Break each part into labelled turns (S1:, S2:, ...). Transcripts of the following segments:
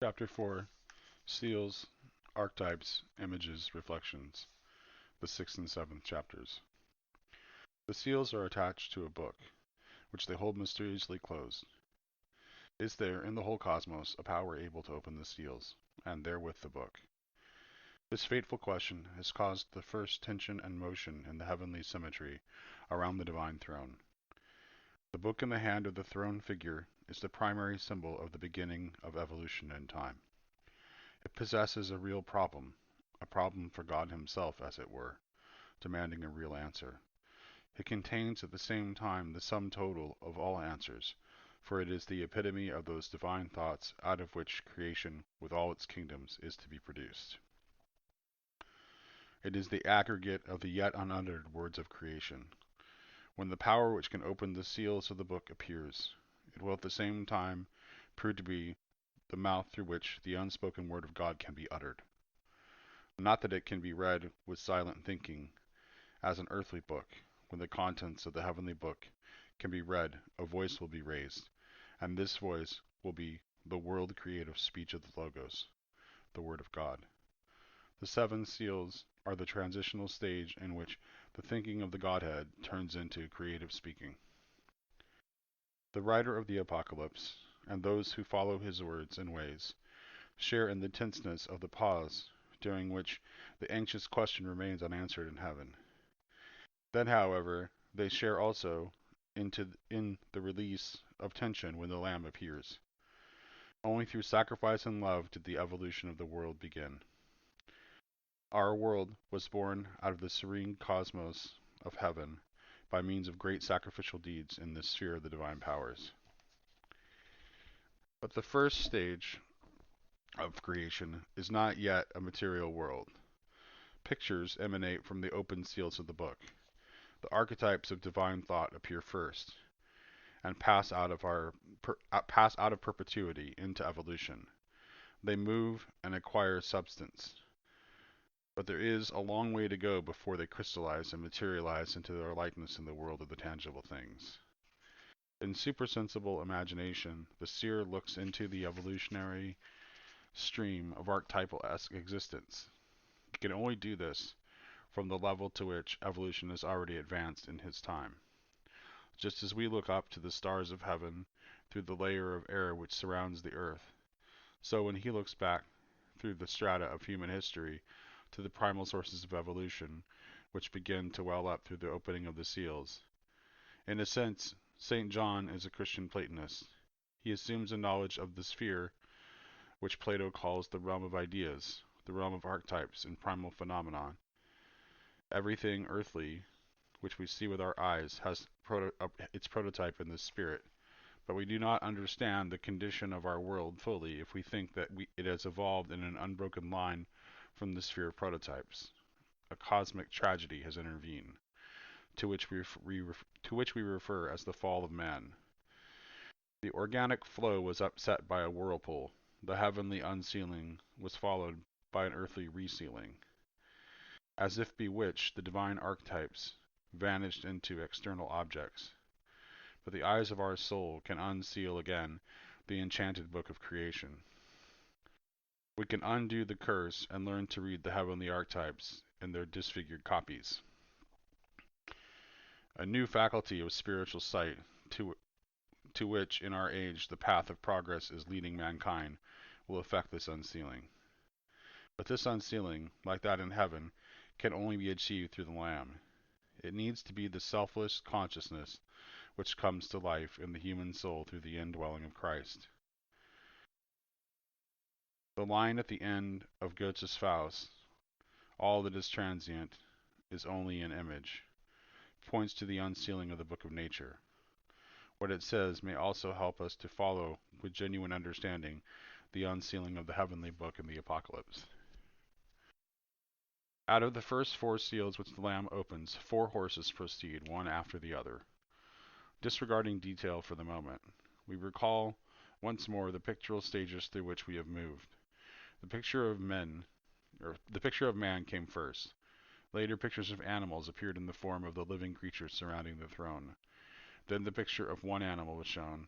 S1: Chapter 4 Seals, Archetypes, Images, Reflections. The 6th and 7th chapters. The seals are attached to a book, which they hold mysteriously closed. Is there, in the whole cosmos, a power able to open the seals, and therewith the book? This fateful question has caused the first tension and motion in the heavenly symmetry around the divine throne. The book in the hand of the throne figure is the primary symbol of the beginning of evolution in time. It possesses a real problem, a problem for God himself, as it were, demanding a real answer. It contains at the same time the sum total of all answers, for it is the epitome of those divine thoughts out of which creation with all its kingdoms is to be produced. It is the aggregate of the yet unuttered words of creation. When the power which can open the seals of the book appears, it will at the same time prove to be the mouth through which the unspoken word of God can be uttered. Not that it can be read with silent thinking, as an earthly book. When the contents of the heavenly book can be read, a voice will be raised, and this voice will be the world creative speech of the Logos, the Word of God. The 7 seals are the transitional stage in which the thinking of the Godhead turns into creative speaking. The writer of the Apocalypse, and those who follow his words and ways, share in the tenseness of the pause during which the anxious question remains unanswered in heaven. Then, however, they share also in the release of tension when the Lamb appears. Only through sacrifice and love did the evolution of the world begin. Our world was born out of the serene cosmos of heaven by means of great sacrificial deeds in the sphere of the divine powers. But the first stage of creation is not yet a material world. Pictures emanate from the open seals of the book. The archetypes of divine thought appear first, and pass out of perpetuity into evolution. They move and acquire substance, but there is a long way to go before they crystallize and materialize into their likeness in the world of the tangible things. In supersensible imagination, the seer looks into the evolutionary stream of archetypal existence. He can only do this from the level to which evolution has already advanced in his time. Just as we look up to the stars of heaven through the layer of air which surrounds the earth, so when he looks back through the strata of human history to the primal sources of evolution which begin to well up through the opening of the seals. In a sense, St. John is a Christian Platonist. He assumes a knowledge of the sphere which Plato calls the realm of ideas, the realm of archetypes and primal phenomena. Everything earthly which we see with our eyes has its prototype in the spirit, but we do not understand the condition of our world fully if we think that it has evolved in an unbroken line from the sphere of prototypes. A cosmic tragedy has intervened, to which we refer as the fall of man. The organic flow was upset by a whirlpool. The heavenly unsealing was followed by an earthly resealing. As if bewitched, the divine archetypes vanished into external objects. But the eyes of our soul can unseal again the enchanted book of creation. We can undo the curse and learn to read the heavenly archetypes in their disfigured copies. A new faculty of spiritual sight, to which in our age the path of progress is leading mankind, will effect this unsealing. But this unsealing, like that in heaven, can only be achieved through the Lamb. It needs to be the selfless consciousness which comes to life in the human soul through the indwelling of Christ. The line at the end of Goethe's Faust, all that is transient is only an image, points to the unsealing of the book of nature. What it says may also help us to follow with genuine understanding the unsealing of the heavenly book in the Apocalypse. Out of the first 4 seals which the Lamb opens, 4 horses proceed, one after the other. Disregarding detail for the moment, we recall once more the pictorial stages through which we have moved. The picture of man came first. Later pictures of animals appeared in the form of the living creatures surrounding the throne. Then the picture of one animal was shown,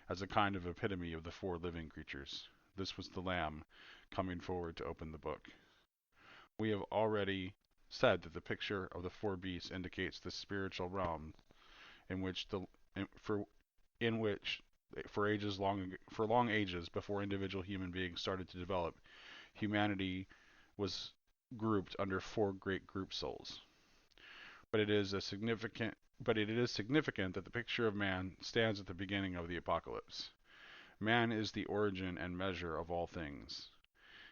S1: as a kind of epitome of the 4 living creatures. This was the Lamb coming forward to open the book. We have already said that the picture of the four beasts indicates the spiritual realm in which the in, for in which for long ages before individual human beings started to develop, humanity was grouped under four great group souls. But it is significant that the picture of man stands at the beginning of the apocalypse. Man is the origin and measure of all things.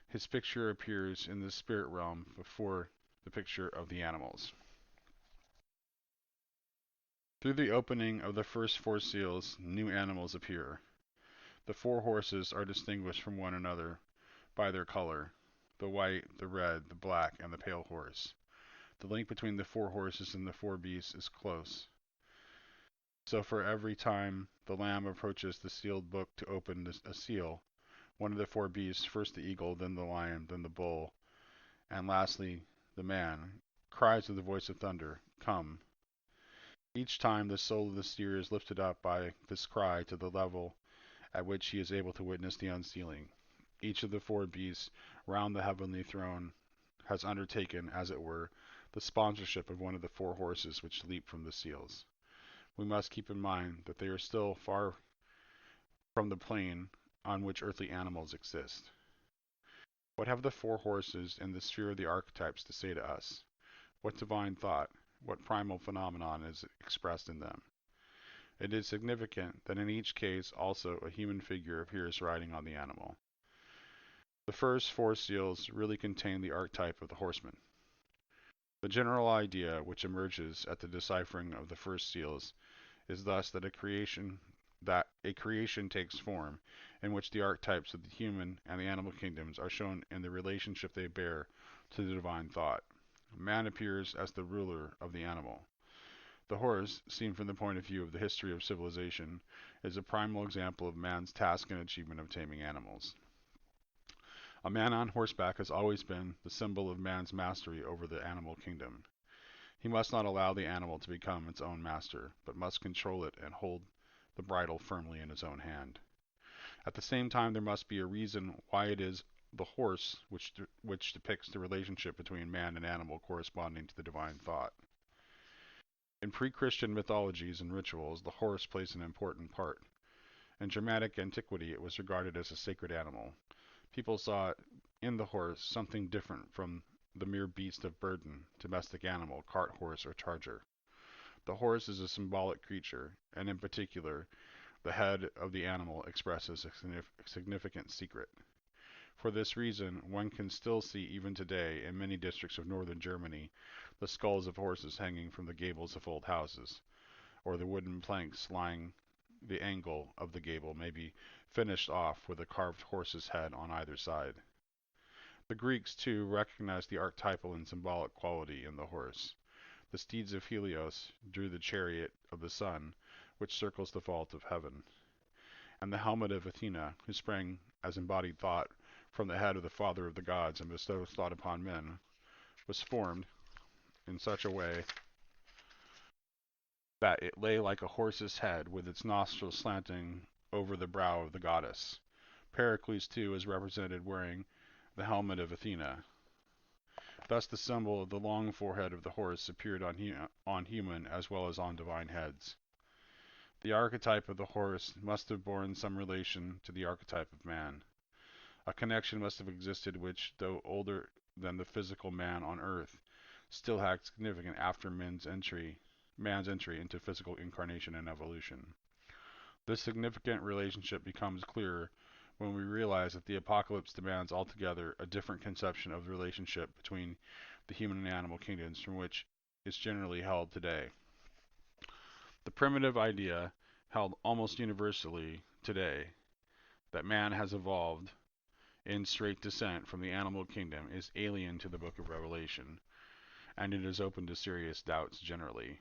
S1: His picture appears in the spirit realm before the picture of the animals. Through the opening of the first four seals, new animals appear. The four horses are distinguished from one another by their color: the white, the red, the black, and the pale horse. The link between the four horses and the four beasts is close. So for every time the Lamb approaches the sealed book to open a seal, one of the four beasts, first the eagle, then the lion, then the bull, and lastly the man, cries with the voice of thunder, "Come." Each time the soul of the seer is lifted up by this cry to the level at which he is able to witness the unsealing. Each of the four beasts round the heavenly throne has undertaken, as it were, the sponsorship of one of the four horses which leap from the seals. We must keep in mind that they are still far from the plane on which earthly animals exist. What have the four horses in the sphere of the archetypes to say to us? What divine thought, what primal phenomenon is expressed in them? It is significant that in each case also a human figure appears riding on the animal. The first four seals really contain the archetype of the horseman. The general idea which emerges at the deciphering of the first seals is thus that a creation takes form, in which the archetypes of the human and the animal kingdoms are shown in the relationship they bear to the divine thought. Man appears as the ruler of the animal. The horse, seen from the point of view of the history of civilization, is a primal example of man's task and achievement of taming animals. A man on horseback has always been the symbol of man's mastery over the animal kingdom. He must not allow the animal to become its own master, but must control it and hold the bridle firmly in his own hand. At the same time, there must be a reason why it is the horse which depicts the relationship between man and animal corresponding to the divine thought. In pre-Christian mythologies and rituals, the horse plays an important part. In Germanic antiquity, it was regarded as a sacred animal. People saw in the horse something different from the mere beast of burden, domestic animal, cart horse, or charger. The horse is a symbolic creature, and in particular, the head of the animal expresses a significant secret. For this reason, one can still see even today in many districts of northern Germany the skulls of horses hanging from the gables of old houses, or the wooden planks lining the angle of the gable may be finished off with a carved horse's head on either side. The Greeks, too, recognized the archetypal and symbolic quality in the horse. The steeds of Helios drew the chariot of the sun, which circles the vault of heaven. And the helmet of Athena, who sprang as embodied thought from the head of the father of the gods and bestows thought upon men, was formed in such a way that it lay like a horse's head with its nostrils slanting over the brow of the goddess. Pericles, too, is represented wearing the helmet of Athena. Thus the symbol of the long forehead of the horse appeared on human as well as on divine heads. The archetype of the horse must have borne some relation to the archetype of man. A connection must have existed which, though older than the physical man on earth, still had significance after man's entry into physical incarnation and evolution. This significant relationship becomes clearer when we realize that the apocalypse demands altogether a different conception of the relationship between the human and animal kingdoms from which is generally held today. The primitive idea held almost universally today that man has evolved in straight descent from the animal kingdom is alien to the book of Revelation, and it is open to serious doubts generally.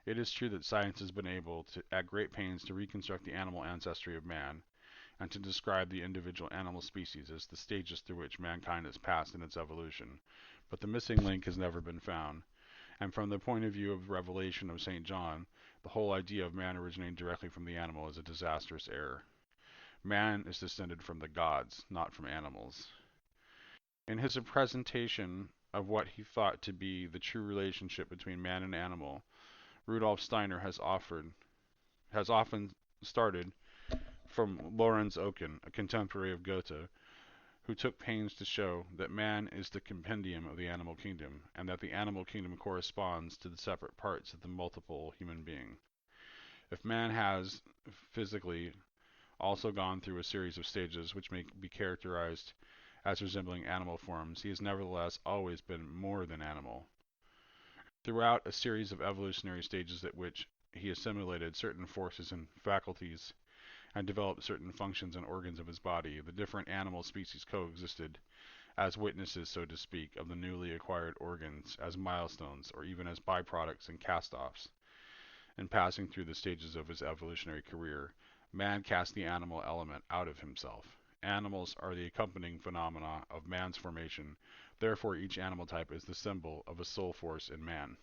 S1: It is true that science has been able to, at great pains, to reconstruct the animal ancestry of man, and to describe the individual animal species as the stages through which mankind has passed in its evolution, but the missing link has never been found, and from the point of view of the revelation of St. John, the whole idea of man originating directly from the animal is a disastrous error. Man is descended from the gods, not from animals. In his presentation of what he thought to be the true relationship between man and animal, Rudolf Steiner has often started from Lorenz Oken, a contemporary of Goethe, who took pains to show that man is the compendium of the animal kingdom, and that the animal kingdom corresponds to the separate parts of the multiple human being. If man has, physically, also gone through a series of stages which may be characterized as resembling animal forms, he has nevertheless always been more than animal. Throughout a series of evolutionary stages at which he assimilated certain forces and faculties and developed certain functions and organs of his body, the different animal species coexisted as witnesses, so to speak, of the newly acquired organs, as milestones, or even as byproducts and cast-offs. In passing through the stages of his evolutionary career, man cast the animal element out of himself. Animals are the accompanying phenomena of man's formation, therefore each animal type is the symbol of a soul force in man.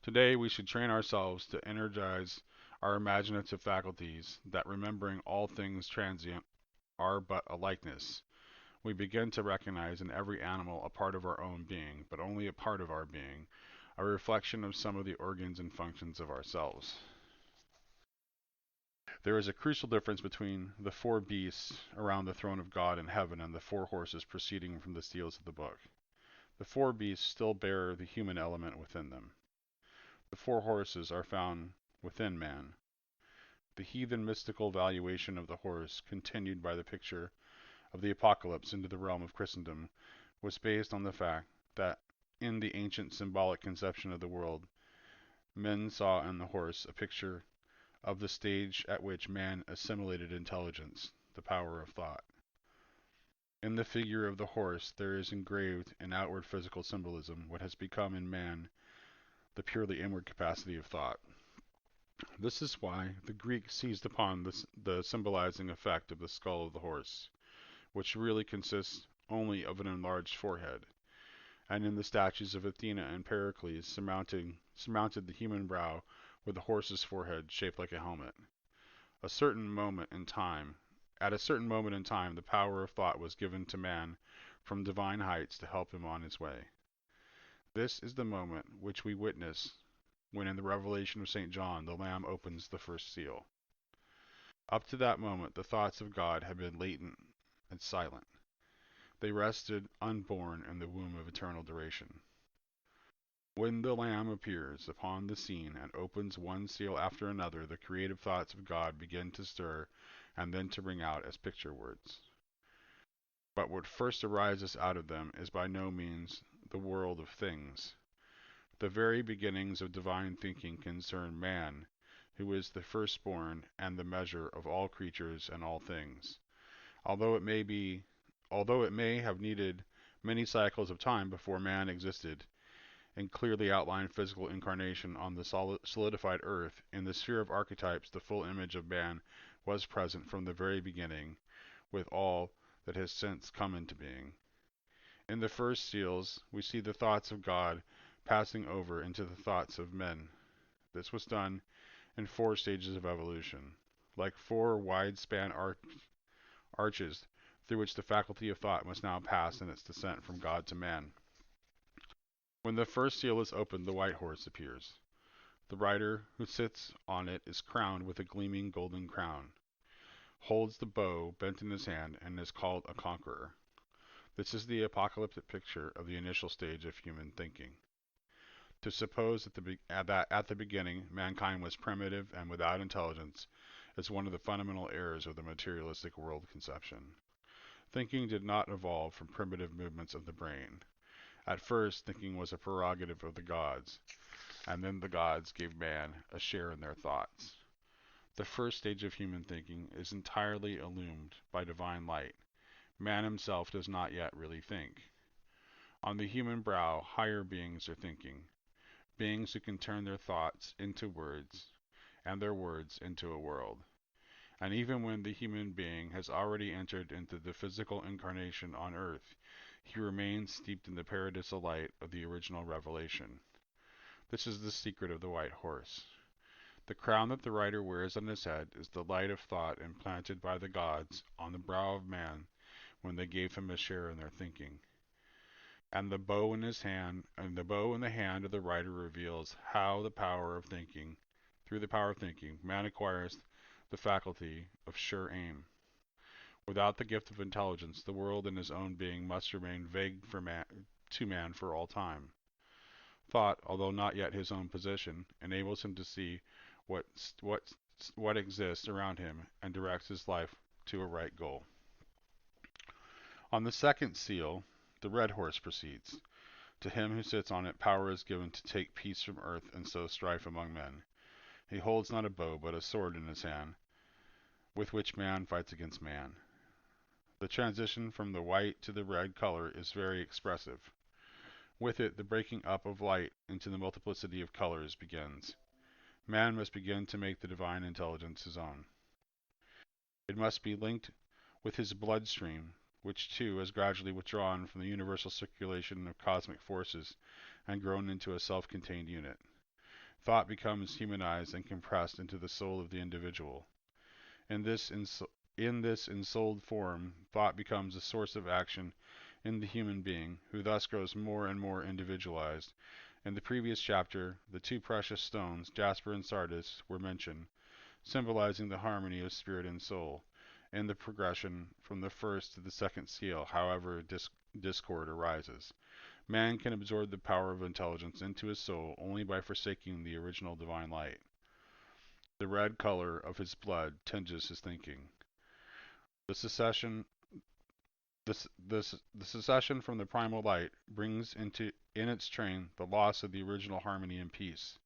S1: Today we should train ourselves to energize our imaginative faculties, that remembering all things transient are but a likeness. We begin to recognize in every animal a part of our own being, but only a part of our being, a reflection of some of the organs and functions of ourselves. There is a crucial difference between the four beasts around the throne of God in heaven and the four horses proceeding from the seals of the book. The four beasts still bear the human element within them. The four horses are found within man. The heathen mystical valuation of the horse, continued by the picture of the apocalypse into the realm of Christendom, was based on the fact that in the ancient symbolic conception of the world, men saw in the horse a picture of the stage at which man assimilated intelligence, the power of thought. In the figure of the horse there is engraved in outward physical symbolism what has become in man the purely inward capacity of thought. This is why the Greeks seized upon the symbolizing effect of the skull of the horse, which really consists only of an enlarged forehead, and in the statues of Athena and Pericles surmounted the human brow with the horse's forehead shaped like a helmet. At a certain moment in time, the power of thought was given to man from divine heights to help him on his way. This is the moment which we witness when in the revelation of St. John the Lamb opens the first seal. Up to that moment the thoughts of God had been latent and silent. They rested unborn in the womb of eternal duration. When the Lamb appears upon the scene and opens one seal after another, the creative thoughts of God begin to stir and then to ring out as picture words. But what first arises out of them is by no means the world of things. The very beginnings of divine thinking concern man, who is the firstborn and the measure of all creatures and all things. Although it may have needed many cycles of time before man existed in clearly outlined physical incarnation on the solidified earth, in the sphere of archetypes the full image of man was present from the very beginning, with all that has since come into being. In the first seals we see the thoughts of God passing over into the thoughts of men. This was done in four stages of evolution, like four wide-span arches through which the faculty of thought must now pass in its descent from God to man. When the first seal is opened, the white horse appears. The rider who sits on it is crowned with a gleaming golden crown, holds the bow bent in his hand, and is called a conqueror. This is the apocalyptic picture of the initial stage of human thinking. To suppose that at the beginning mankind was primitive and without intelligence is one of the fundamental errors of the materialistic world conception. Thinking did not evolve from primitive movements of the brain. At first, thinking was a prerogative of the gods, and then the gods gave man a share in their thoughts. The first stage of human thinking is entirely illumined by divine light. Man himself does not yet really think. On the human brow, higher beings are thinking, beings who can turn their thoughts into words, and their words into a world. And even when the human being has already entered into the physical incarnation on earth, he remains steeped in the paradisal light of the original revelation. This is the secret of the white horse. The crown that the writer wears on his head is the light of thought implanted by the gods on the brow of man when they gave him a share in their thinking. And the bow in his hand, and the bow in the hand of the writer reveals how through the power of thinking, man acquires the faculty of sure aim. Without the gift of intelligence, the world in his own being must remain vague to man for all time. Thought, although not yet his own position, enables him to see what what what exists around him and directs his life to a right goal. On the second seal, the red horse proceeds. To him who sits on it, power is given to take peace from earth and sow strife among men. He holds not a bow, but a sword in his hand, with which man fights against man. The transition from the white to the red color is very expressive. With it, the breaking up of light into the multiplicity of colors begins. Man must begin to make the divine intelligence his own. It must be linked with his bloodstream, which too has gradually withdrawn from the universal circulation of cosmic forces and grown into a self-contained unit. Thought becomes humanized and compressed into the soul of the individual. In this ensouled form, thought becomes a source of action in the human being, who thus grows more and more individualized. In the previous chapter, the two precious stones, jasper and sardis, were mentioned, symbolizing the harmony of spirit and soul. In the progression from the first to the second seal, however, discord arises. Man can absorb the power of intelligence into his soul only by forsaking the original divine light. The red color of his blood tinges his thinking. The secession the secession from the primal light brings in its train the loss of the original harmony and peace.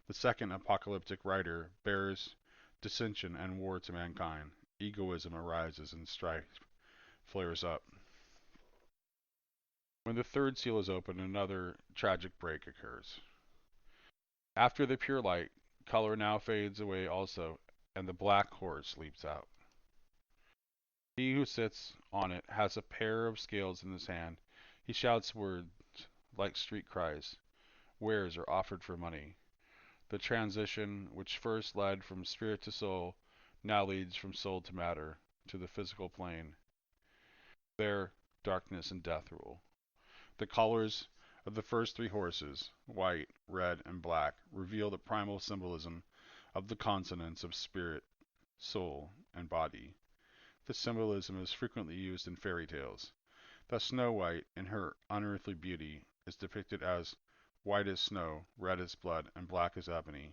S1: The second apocalyptic writer bears dissension and war to mankind. Egoism arises and strife flares up. When the third seal is opened, another tragic break occurs. After the pure light, color now fades away also, and the black horse leaps out. He who sits on it has a pair of scales in his hand. He shouts words like street cries. Wares are offered for money. The transition, which first led from spirit to soul, now leads from soul to matter, to the physical plane. There, darkness and death rule. The colors of the first three horses, white, red, and black, reveal the primal symbolism of the consonants of spirit, soul, and body. This symbolism is frequently used in fairy tales. Thus Snow White, in her unearthly beauty, is depicted as white as snow, red as blood, and black as ebony.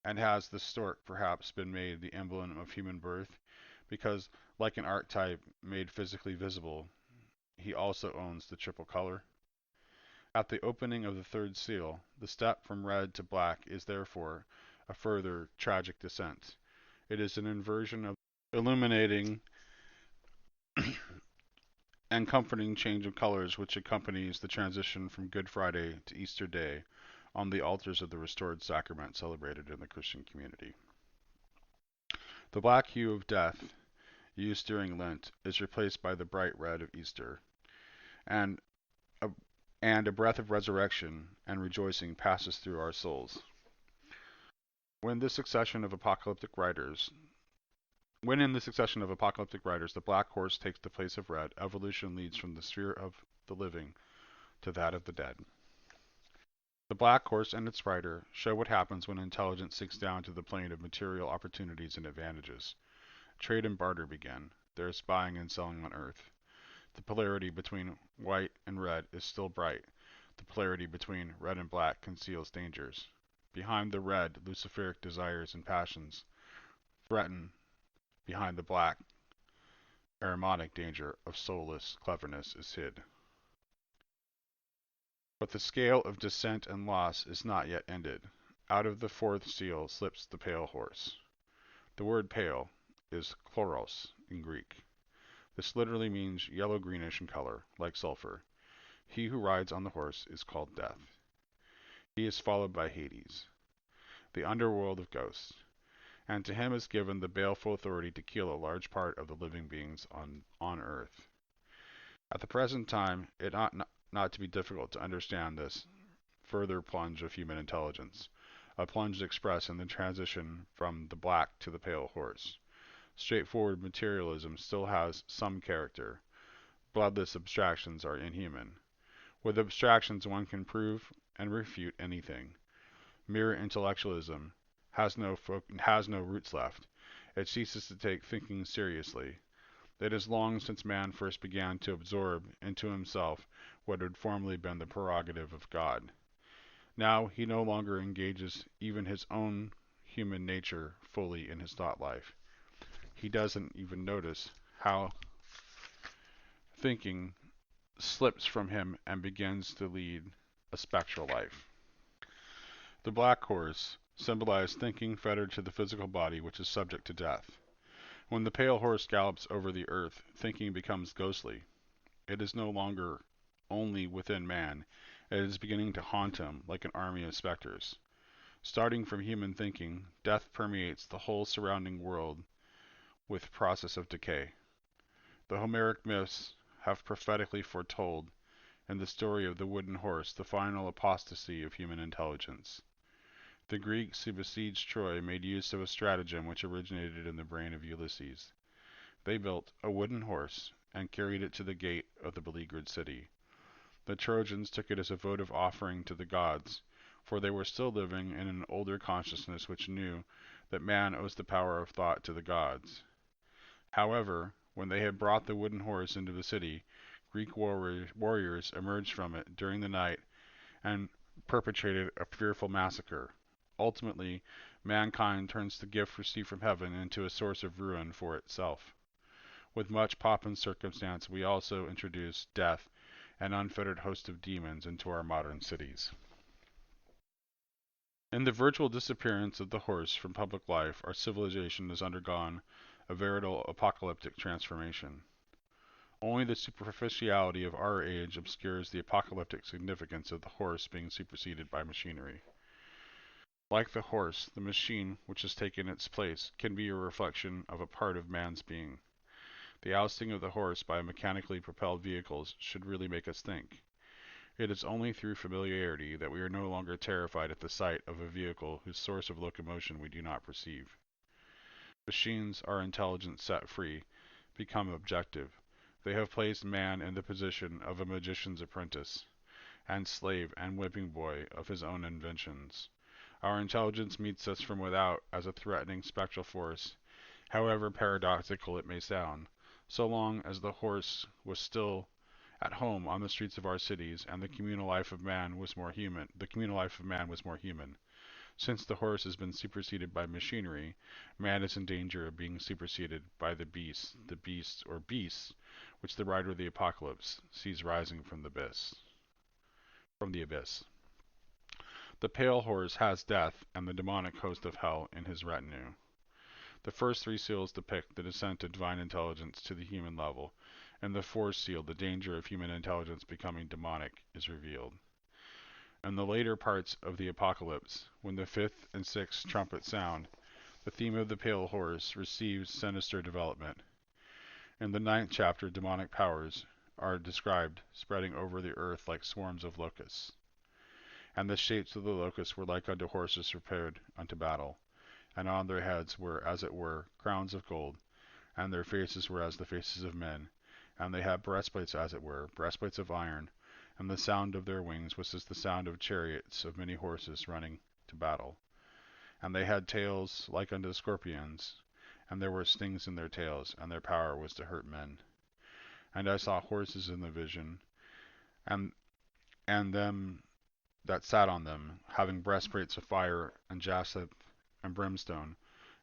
S1: And has the stork perhaps been made the emblem of human birth, because, like an archetype made physically visible, he also owns the triple color? At the opening of the third seal, the step from red to black is therefore a further tragic descent. It is an inversion of illuminating and comforting change of colors which accompanies the transition from Good Friday to Easter Day on the altars of the restored sacrament celebrated in the Christian community. The black hue of death, used during Lent, is replaced by the bright red of Easter, and a breath of resurrection and rejoicing passes through our souls. When in the succession of apocalyptic writers, the black horse takes the place of red, evolution leads from the sphere of the living to that of the dead. The black horse and its rider show what happens when intelligence sinks down to the plane of material opportunities and advantages. Trade and barter begin. There is buying and selling on earth. The polarity between white and red is still bright. The polarity between red and black conceals dangers. Behind the red, luciferic desires and passions threaten. Behind the black, aromatic danger of soulless cleverness is hid. But the scale of descent and loss is not yet ended. Out of the fourth seal slips the pale horse. The word pale is chloros in Greek. This literally means yellow-greenish in color, like sulfur. He who rides on the horse is called Death. He is followed by Hades, the underworld of ghosts, and to him is given the baleful authority to kill a large part of the living beings on earth. At the present time, it ought not to be difficult to understand this further plunge of human intelligence. a plunge express in the transition from the black to the pale horse. Straightforward materialism still has some character. Bloodless abstractions are inhuman. With abstractions one can prove and refute anything. Mere intellectualism has no roots left. It ceases to take thinking seriously. It is long since man first began to absorb into himself what had formerly been the prerogative of God. Now he no longer engages even his own human nature fully in his thought life. He doesn't even notice how thinking slips from him and begins to lead a spectral life. The black horse symbolized thinking fettered to the physical body which is subject to death. When the pale horse gallops over the earth, thinking becomes ghostly. It is no longer only within man, it is beginning to haunt him like an army of specters. Starting from human thinking, death permeates the whole surrounding world with process of decay. The Homeric myths have prophetically foretold in the story of the wooden horse the final apostasy of human intelligence. The Greeks who besieged Troy made use of a stratagem which originated in the brain of Ulysses. They built a wooden horse and carried it to the gate of the beleaguered city. The Trojans took it as a votive offering to the gods, for they were still living in an older consciousness which knew that man owes the power of thought to the gods. However, when they had brought the wooden horse into the city, Greek warriors emerged from it during the night and perpetrated a fearful massacre. Ultimately, mankind turns the gift received from heaven into a source of ruin for itself. With much pomp and circumstance, we also introduce death, an unfettered host of demons, into our modern cities. In the virtual disappearance of the horse from public life, our civilization has undergone a veritable apocalyptic transformation. Only the superficiality of our age obscures the apocalyptic significance of the horse being superseded by machinery. Like the horse, the machine which has taken its place can be a reflection of a part of man's being. The ousting of the horse by mechanically propelled vehicles should really make us think. It is only through familiarity that we are no longer terrified at the sight of a vehicle whose source of locomotion we do not perceive. Machines are intelligence set free, become objective. They have placed man in the position of a magician's apprentice, and slave and whipping boy of his own inventions. Our intelligence meets us from without as a threatening spectral force, however paradoxical it may sound. So long as the horse was still at home on the streets of our cities, and the communal life of man was more human. Since the horse has been superseded by machinery, man is in danger of being superseded by the beasts, which the writer of the Apocalypse sees rising from the abyss. The pale horse has death and the demonic host of hell in his retinue. The first three seals depict the descent of divine intelligence to the human level, and the fourth seal, the danger of human intelligence becoming demonic, is revealed. In the later parts of the Apocalypse, when the fifth and sixth trumpet sound, the theme of the pale horse receives sinister development. In the ninth chapter, demonic powers are described spreading over the earth like swarms of locusts. And the shapes of the locusts were like unto horses prepared unto battle, and on their heads were, as it were, crowns of gold, and their faces were as the faces of men, and they had breastplates as it were, breastplates of iron, and the sound of their wings was as the sound of chariots of many horses running to battle. And they had tails like unto scorpions, and there were stings in their tails, and their power was to hurt men. And I saw horses in the vision, and them that sat on them, having breastplates of fire and jacinth and brimstone,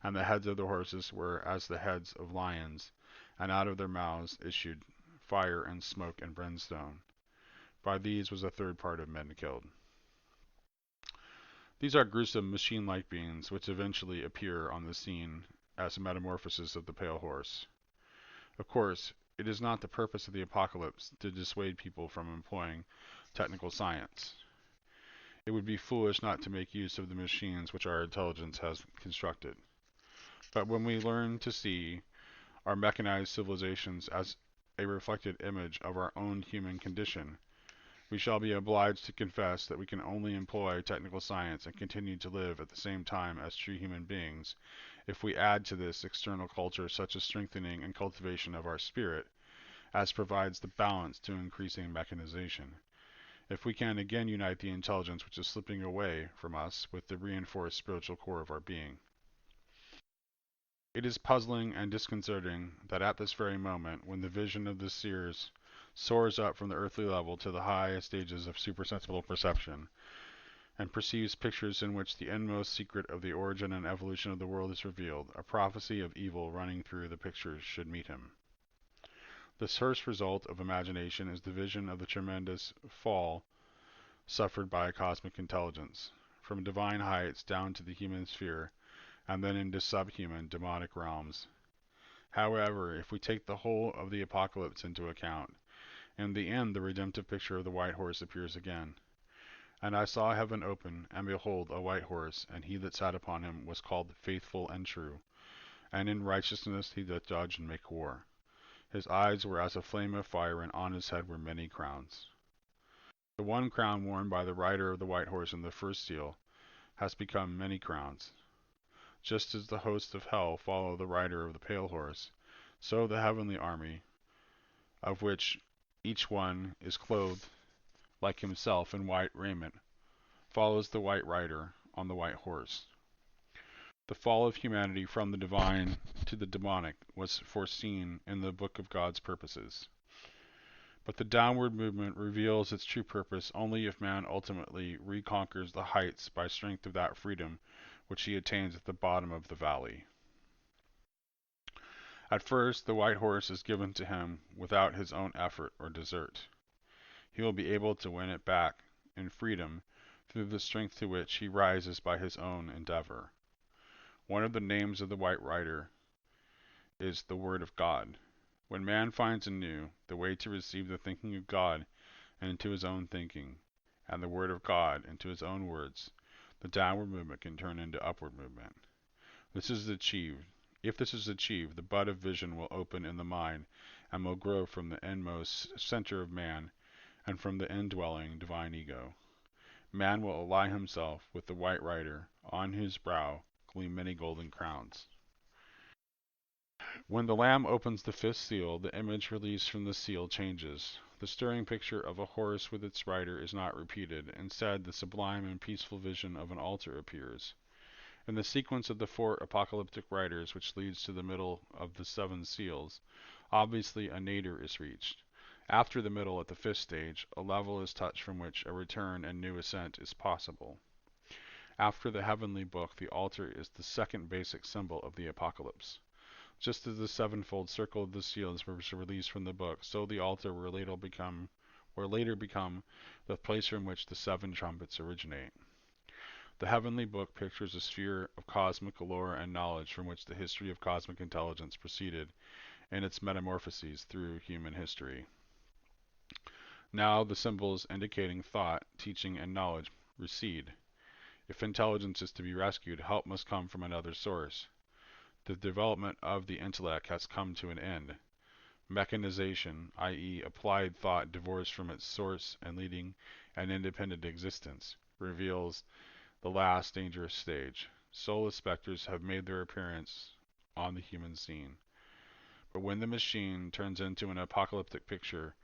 S1: and the heads of the horses were as the heads of lions, and out of their mouths issued fire and smoke and brimstone. By these was a third part of men killed. These are gruesome machine-like beings which eventually appear on the scene as a metamorphosis of the pale horse. Of course, it is not the purpose of the apocalypse to dissuade people from employing technical science. It would be foolish not to make use of the machines which our intelligence has constructed. But when we learn to see our mechanized civilizations as a reflected image of our own human condition, We shall be obliged to confess that we can only employ technical science and continue to live at the same time as true human beings if we add to this external culture such a strengthening and cultivation of our spirit as provides the balance to increasing mechanization. If we can again unite the intelligence which is slipping away from us with the reinforced spiritual core of our being. It is puzzling and disconcerting that at this very moment, when the vision of the seers soars up from the earthly level to the highest stages of supersensible perception, and perceives pictures in which the inmost secret of the origin and evolution of the world is revealed, a prophecy of evil running through the pictures should meet him. This first result of imagination is the vision of the tremendous fall suffered by cosmic intelligence, from divine heights down to the human sphere, and then into subhuman, demonic realms. However, if we take the whole of the apocalypse into account, in the end the redemptive picture of the white horse appears again. And I saw heaven open, and behold, a white horse, and he that sat upon him was called Faithful and True, and in righteousness he doth judge and make war. His eyes were as a flame of fire, and on his head were many crowns. The one crown worn by the rider of the white horse in the first seal has become many crowns. Just as the hosts of hell follow the rider of the pale horse, so the heavenly army, of which each one is clothed like himself in white raiment, follows the white rider on the white horse. The fall of humanity from the divine to the demonic was foreseen in the book of God's purposes. But the downward movement reveals its true purpose only if man ultimately reconquers the heights by strength of that freedom which he attains at the bottom of the valley. At first, the white horse is given to him without his own effort or desert. He will be able to win it back in freedom through the strength to which he rises by his own endeavor. One of the names of the white rider is the Word of God. When man finds anew the way to receive the thinking of God into his own thinking, and the Word of God into his own words, the downward movement can turn into upward movement. This is achieved. If this is achieved, the bud of vision will open in the mind and will grow from the inmost center of man and from the indwelling divine ego. Man will ally himself with the white rider, on whose brow gleam many golden crowns. When the Lamb opens the fifth seal, the image released from the seal changes. The stirring picture of a horse with its rider is not repeated. Instead, the sublime and peaceful vision of an altar appears. In the sequence of the four apocalyptic riders, which leads to the middle of the seven seals, obviously a nadir is reached. After the middle at the fifth stage, a level is touched from which a return and new ascent is possible. After the heavenly book, the altar is the second basic symbol of the apocalypse. Just as the sevenfold circle of the seals was released from the book, so the altar will later become the place from which the seven trumpets originate. The heavenly book pictures a sphere of cosmic lore and knowledge from which the history of cosmic intelligence proceeded in its metamorphoses through human history. Now the symbols indicating thought, teaching, and knowledge recede. If intelligence is to be rescued, help must come from another source. The development of the intellect has come to an end. Mechanization, i.e., applied thought divorced from its source and leading an independent existence, reveals the last dangerous stage. Soulless specters have made their appearance on the human scene. But when the machine turns into an apocalyptic picture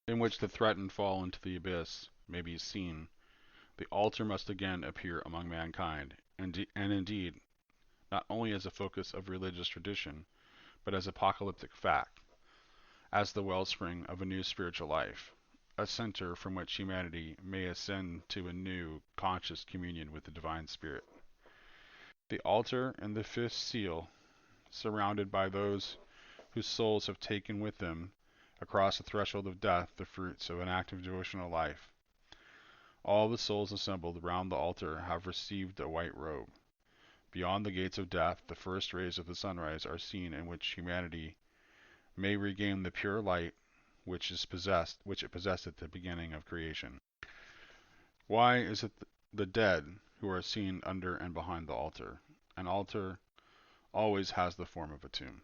S1: in which the threatened fall into the abyss may be seen, the altar must again appear among mankind, and indeed, not only as a focus of religious tradition, but as apocalyptic fact, as the wellspring of a new spiritual life, a center from which humanity may ascend to a new, conscious communion with the divine spirit. The altar and the fifth seal, surrounded by those whose souls have taken with them across the threshold of death the fruits of an active devotional life. All the souls assembled round the altar have received a white robe. Beyond the gates of death, the first rays of the sunrise are seen, in which humanity may regain the pure light which it possessed at the beginning of creation. Why is it the dead who are seen under and behind the altar? An altar always has the form of a tomb.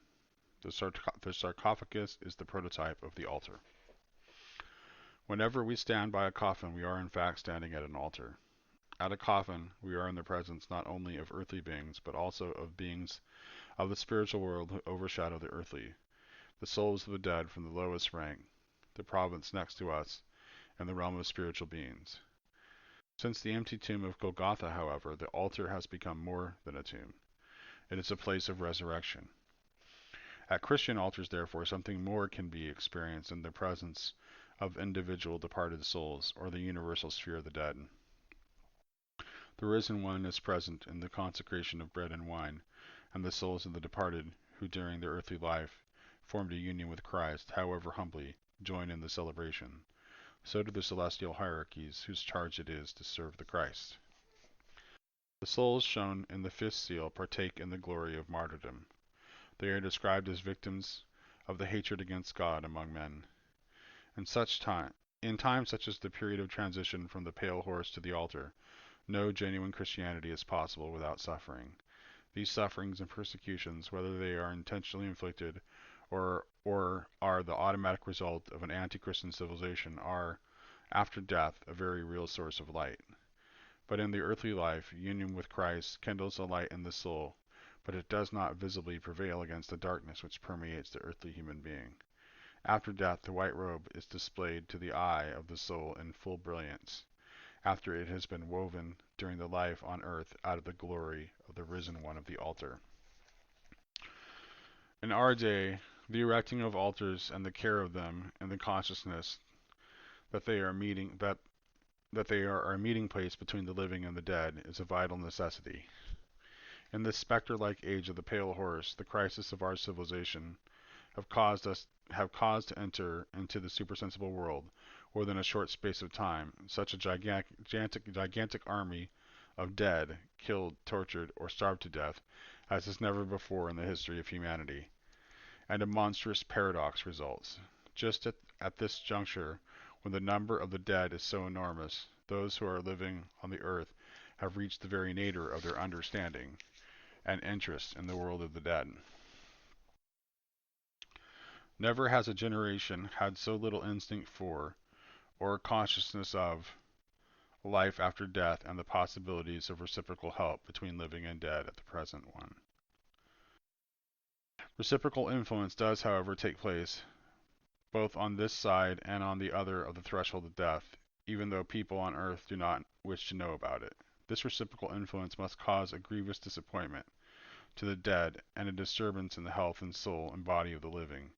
S1: The sarcophagus is the prototype of the altar. Whenever we stand by a coffin, we are in fact standing at an altar. At a coffin, we are in the presence not only of earthly beings, but also of beings of the spiritual world who overshadow the earthly, the souls of the dead from the lowest rank, the province next to us, and the realm of spiritual beings. Since the empty tomb of Golgotha, however, the altar has become more than a tomb. It is a place of resurrection. At Christian altars, therefore, something more can be experienced in the presence of individual departed souls, or the universal sphere of the dead. The risen one is present in the consecration of bread and wine, and the souls of the departed, who during their earthly life formed a union with Christ, however humbly, join in the celebration. So do the celestial hierarchies, whose charge it is to serve the Christ. The souls shown in the fifth seal partake in the glory of martyrdom. They are described as victims of the hatred against God among men. In times such as the period of transition from the pale horse to the altar, no genuine Christianity is possible without suffering. These sufferings and persecutions, whether they are intentionally inflicted or are the automatic result of an anti-Christian civilization, are, after death, a very real source of light. But in the earthly life, union with Christ kindles a light in the soul, but it does not visibly prevail against the darkness which permeates the earthly human being. After death, the white robe is displayed to the eye of the soul in full brilliance, after it has been woven during the life on earth out of the glory of the risen one of the altar. In our day, the erecting of altars and the care of them, and the consciousness that they are a meeting place between the living and the dead, is a vital necessity. In this specter-like age of the pale horse, the crisis of our civilization have caused to enter into the supersensible world, within a short space of time, such a gigantic army of dead, killed, tortured, or starved to death, as is never before in the history of humanity. And a monstrous paradox results. Just at this juncture, when the number of the dead is so enormous, those who are living on the earth have reached the very nadir of their understanding and interest in the world of the dead. Never has a generation had so little instinct for, or consciousness of, life after death and the possibilities of reciprocal help between living and dead at the present one. Reciprocal influence does, however, take place, both on this side and on the other of the threshold of death, even though people on earth do not wish to know about it. This reciprocal influence must cause a grievous disappointment to the dead and a disturbance in the health and soul and body of the living,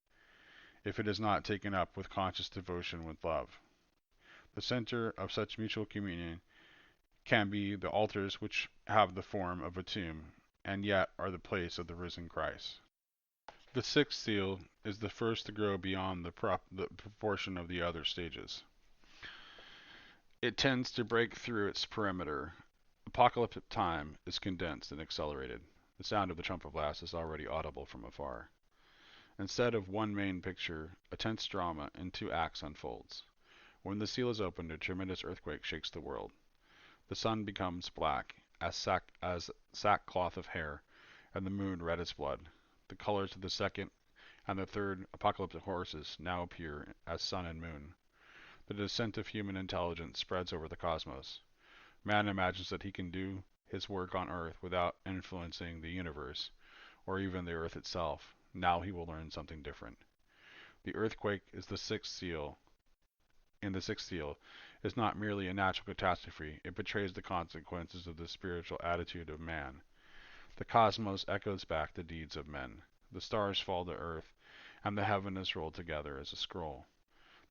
S1: if it is not taken up with conscious devotion with love. The center of such mutual communion can be the altars which have the form of a tomb, and yet are the place of the risen Christ. The sixth seal is the first to grow beyond the proportion of the other stages. It tends to break through its perimeter. Apocalyptic time is condensed and accelerated. The sound of the trumpet blast is already audible from afar. Instead of one main picture, a tense drama in two acts unfolds. When the seal is opened, a tremendous earthquake shakes the world. The sun becomes black as sackcloth of hair, and the moon red as blood. The colors of the second and the third apocalyptic horses now appear as sun and moon. The descent of human intelligence spreads over the cosmos. Man imagines that he can do his work on earth without influencing the universe, or even the earth itself. Now he will learn something different. The earthquake is the sixth seal. In the sixth seal is not merely a natural catastrophe, it betrays the consequences of the spiritual attitude of man. The cosmos echoes back the deeds of men. The stars fall to earth, and the heaven is rolled together as a scroll.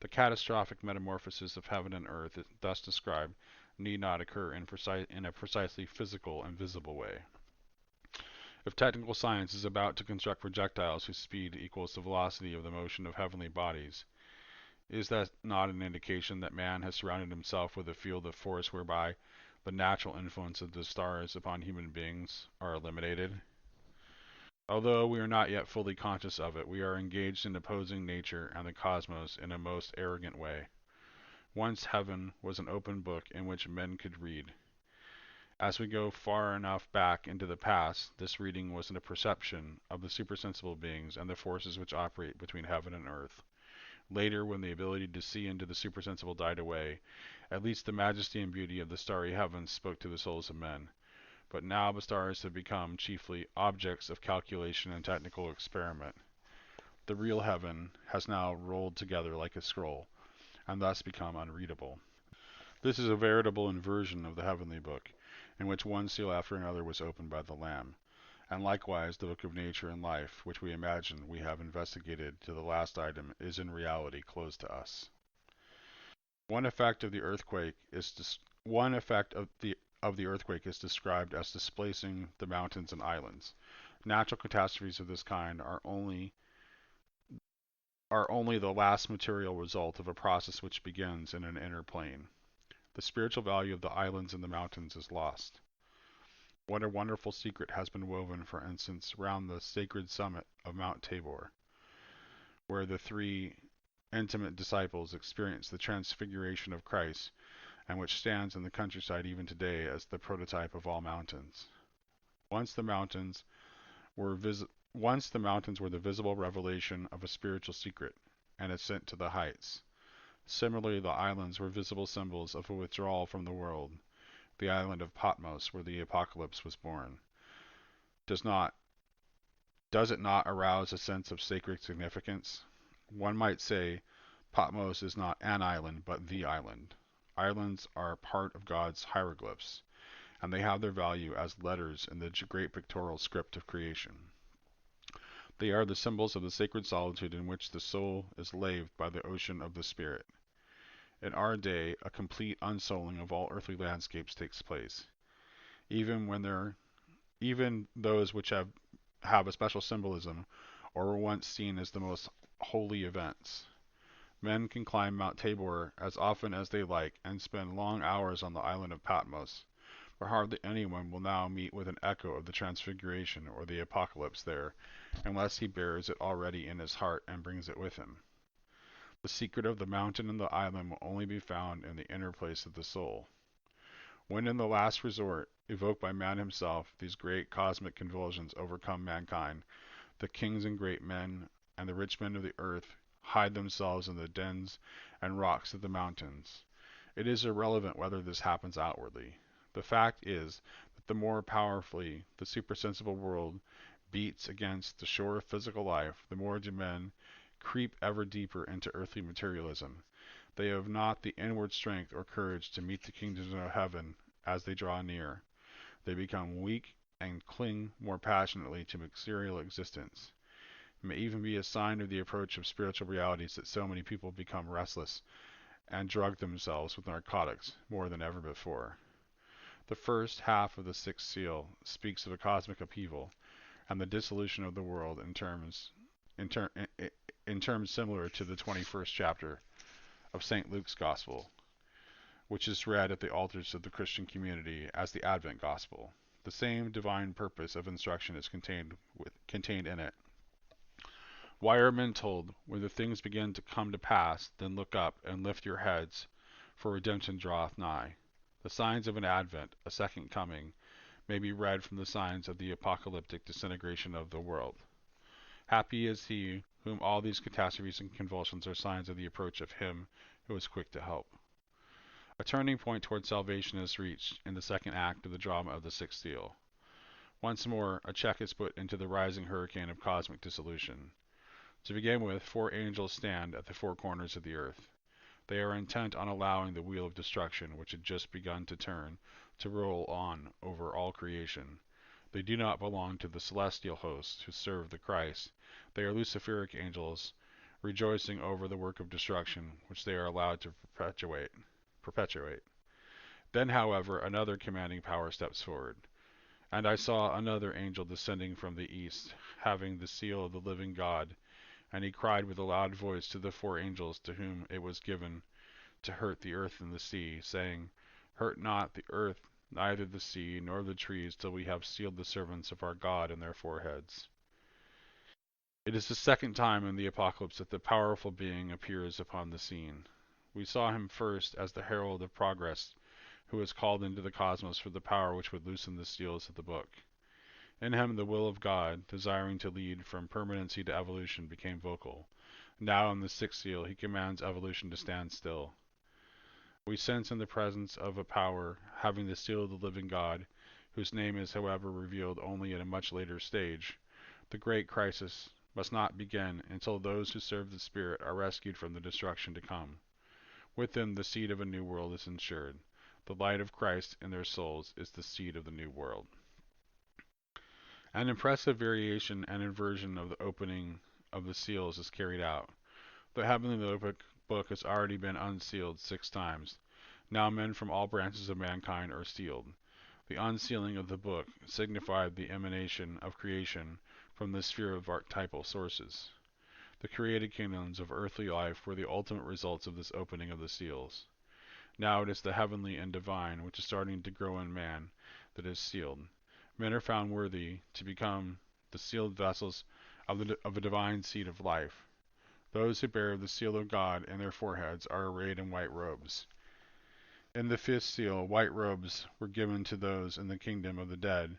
S1: The catastrophic metamorphosis of heaven and earth thus described need not occur in a precisely physical and visible way. If technical science is about to construct projectiles whose speed equals the velocity of the motion of heavenly bodies, is that not an indication that man has surrounded himself with a field of force whereby the natural influence of the stars upon human beings are eliminated? Although we are not yet fully conscious of it, we are engaged in opposing nature and the cosmos in a most arrogant way. Once heaven was an open book in which men could read. As we go far enough back into the past, this reading was a perception of the supersensible beings and the forces which operate between heaven and earth. Later, when the ability to see into the supersensible died away, at least the majesty and beauty of the starry heavens spoke to the souls of men. But now the stars have become chiefly objects of calculation and technical experiment. The real heaven has now rolled together like a scroll, and thus become unreadable. This is a veritable inversion of the heavenly book, in which one seal after another was opened by the Lamb. And likewise the book of nature and life, which we imagine we have investigated to the last item, is in reality closed to us. One effect of the earthquake is described as displacing the mountains and islands. Natural catastrophes of this kind are only the last material result of a process which begins in an inner plane. The spiritual value of the islands and the mountains is lost. What a wonderful secret has been woven, for instance, round the sacred summit of Mount Tabor, where the three intimate disciples experienced the transfiguration of Christ, and which stands in the countryside even today as the prototype of all mountains. Once the mountains were the visible revelation of a spiritual secret, an ascent to the heights. Similarly, the islands were visible symbols of a withdrawal from the world. The island of Patmos, where the apocalypse was born. Does it not arouse a sense of sacred significance? One might say Patmos is not an island, but the island. Islands are part of God's hieroglyphs, and they have their value as letters in the great pictorial script of creation. They are the symbols of the sacred solitude in which the soul is laved by the ocean of the spirit. In our day, a complete unsouling of all earthly landscapes takes place. Even those which have a special symbolism, or were once seen as the most holy events. Men can climb Mount Tabor as often as they like and spend long hours on the island of Patmos, but hardly anyone will now meet with an echo of the Transfiguration or the Apocalypse there, unless he bears it already in his heart and brings it with him. The secret of the mountain and the island will only be found in the inner place of the soul. When in the last resort, evoked by man himself, these great cosmic convulsions overcome mankind, the kings and great men and the rich men of the earth hide themselves in the dens and rocks of the mountains. It is irrelevant whether this happens outwardly. The fact is that the more powerfully the supersensible world beats against the shore of physical life, the more do men creep ever deeper into earthly materialism. They have not the inward strength or courage to meet the kingdoms of heaven as they draw near. They become weak and cling more passionately to material existence. It may even be a sign of the approach of spiritual realities that so many people become restless and drug themselves with narcotics more than ever before. The first half of the sixth seal speaks of a cosmic upheaval and the dissolution of the world in terms similar to the 21st chapter of St. Luke's Gospel, which is read at the altars of the Christian community as the Advent Gospel. The same divine purpose of instruction is contained in it. Why are men told, when the things begin to come to pass, then look up and lift your heads, for redemption draweth nigh? The signs of an advent, a second coming, may be read from the signs of the apocalyptic disintegration of the world. Happy is he whom all these catastrophes and convulsions are signs of the approach of him who is quick to help. A turning point toward salvation is reached in the second act of the drama of the sixth seal. Once more, a check is put into the rising hurricane of cosmic dissolution. To begin with, 4 angels stand at the 4 corners of the earth. They are intent on allowing the wheel of destruction, which had just begun to turn, to roll on over all creation. They do not belong to the celestial hosts who serve the Christ. They are Luciferic angels, rejoicing over the work of destruction which they are allowed to perpetuate. Then, however, another commanding power steps forward. And I saw another angel descending from the east, having the seal of the living God, and he cried with a loud voice to the 4 angels to whom it was given to hurt the earth and the sea, saying, Hurt not the earth, neither the sea, nor the trees, till we have sealed the servants of our God in their foreheads. It is the second time in the Apocalypse that the powerful being appears upon the scene. We saw him first as the herald of progress, who was called into the cosmos for the power which would loosen the seals of the book. In him the will of God, desiring to lead from permanency to evolution, became vocal. Now in the sixth seal, he commands evolution to stand still. We sense in the presence of a power having the seal of the living God, whose name is, however, revealed only at a much later stage. The great crisis must not begin until those who serve the Spirit are rescued from the destruction to come. With them, the seed of a new world is ensured. The light of Christ in their souls is the seed of the new world. An impressive variation and inversion of the opening of the seals is carried out. The heavenly book has already been unsealed 6 times. Now men from all branches of mankind are sealed. The unsealing of the book signified the emanation of creation from the sphere of archetypal sources. The created kingdoms of earthly life were the ultimate results of this opening of the seals. Now it is the heavenly and divine which is starting to grow in man that is sealed. Men are found worthy to become the sealed vessels of a divine seed of life. Those who bear the seal of God in their foreheads are arrayed in white robes. In the fifth seal, white robes were given to those in the kingdom of the dead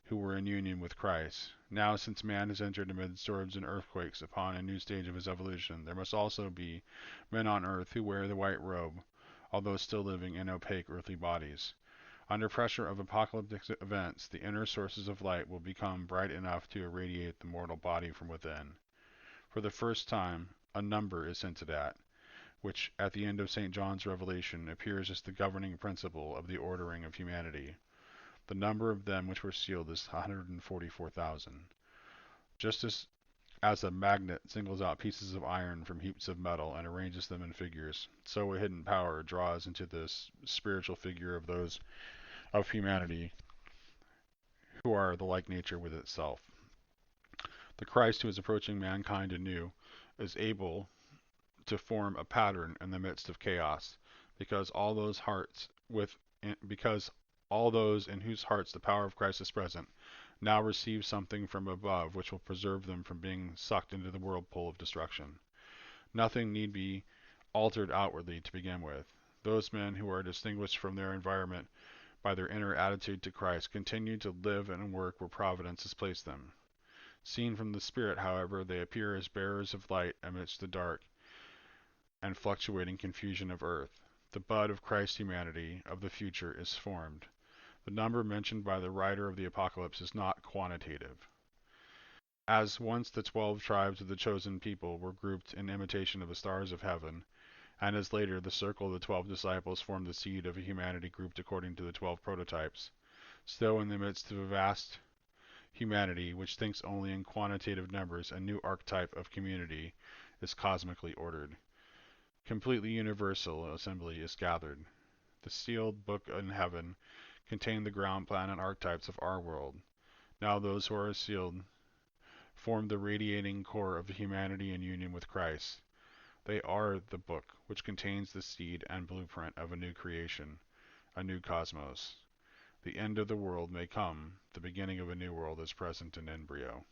S1: who were in union with Christ. Now, since man has entered amid storms and earthquakes upon a new stage of his evolution, there must also be men on earth who wear the white robe, although still living in opaque earthly bodies. Under pressure of apocalyptic events, the inner sources of light will become bright enough to irradiate the mortal body from within. For the first time, a number is hinted at, which at the end of St. John's Revelation appears as the governing principle of the ordering of humanity. The number of them which were sealed is 144,000. Just as a magnet singles out pieces of iron from heaps of metal and arranges them in figures, so a hidden power draws into this spiritual figure of those of humanity who are the like nature with itself. The Christ who is approaching mankind anew is able to form a pattern in the midst of chaos, because all those in whose hearts the power of Christ is present now receive something from above which will preserve them from being sucked into the whirlpool of destruction. Nothing need be altered outwardly to begin with. Those men who are distinguished from their environment by their inner attitude to Christ continue to live and work where providence has placed them. Seen from the Spirit, however, they appear as bearers of light amidst the dark and fluctuating confusion of earth. The bud of Christ's humanity of the future is formed. The number mentioned by the writer of the Apocalypse is not quantitative. As once the 12 tribes of the chosen people were grouped in imitation of the stars of heaven, and as later the circle of the 12 disciples formed the seed of a humanity grouped according to the 12 prototypes, so in the midst of a vast humanity which thinks only in quantitative numbers, a new archetype of community is cosmically ordered. Completely universal assembly is gathered. The sealed book in heaven contained the ground plan and archetypes of our world. Now those who are sealed form the radiating core of the humanity in union with Christ. They are the book which contains the seed and blueprint of a new creation, a new cosmos. The end of the world may come, the beginning of a new world is present in embryo.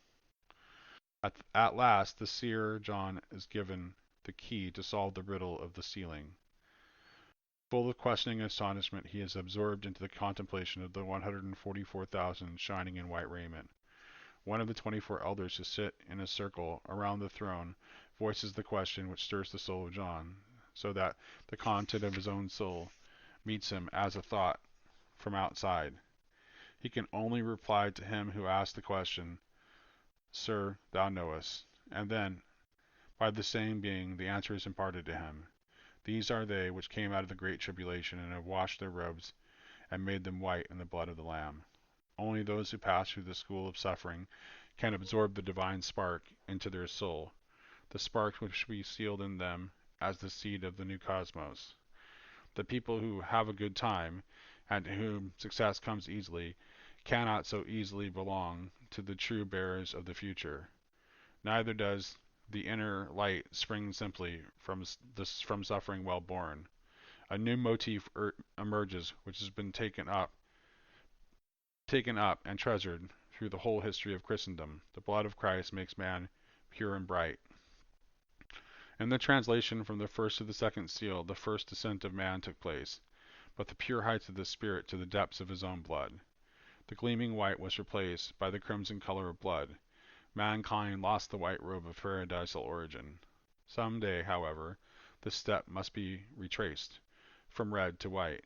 S1: At last, the seer John is given the key to solve the riddle of the sealing. Full of questioning and astonishment, he is absorbed into the contemplation of the 144,000 shining in white raiment. One of the 24 elders who sit in a circle around the throne voices the question which stirs the soul of John, so that the content of his own soul meets him as a thought from outside. He can only reply to him who asks the question, "Sir, thou knowest," and then, by the same being, the answer is imparted to him. These are they which came out of the great tribulation and have washed their robes and made them white in the blood of the Lamb. Only those who pass through the school of suffering can absorb the divine spark into their soul, the spark which will be sealed in them as the seed of the new cosmos. The people who have a good time, and to whom success comes easily, cannot so easily belong to the true bearers of the future. Neither does the inner light spring simply from suffering well born. A new motif emerges which has been taken up and treasured through the whole history of Christendom. The blood of Christ makes man pure and bright. In the translation from the first to the second seal, the first descent of man took place, but the pure heights of the Spirit to the depths of his own blood. The gleaming white was replaced by the crimson color of blood. Mankind lost the white robe of paradisal origin. Some day, however, the step must be retraced from red to white.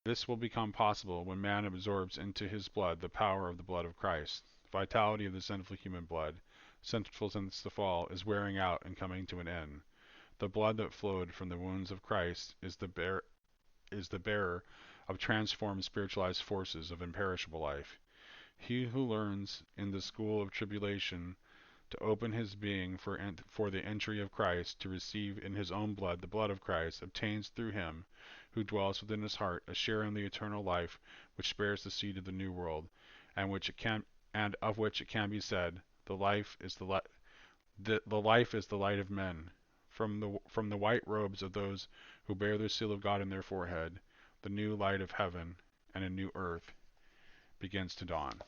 S1: This will become possible when man absorbs into his blood the power of the blood of Christ. The vitality of the sinful human blood, sinful since the fall, is wearing out and coming to an end. The blood that flowed from the wounds of Christ is the bearer of transformed spiritualized forces of imperishable life. He who learns in the school of tribulation to open his being for the entry of Christ, to receive in his own blood the blood of Christ, obtains through him who dwells within his heart a share in the eternal life which bears the seed of the new world, and of which it can be said, the life is the light of men. From the white robes of those who bear the seal of God in their forehead, the new light of heaven and a new earth begins to dawn.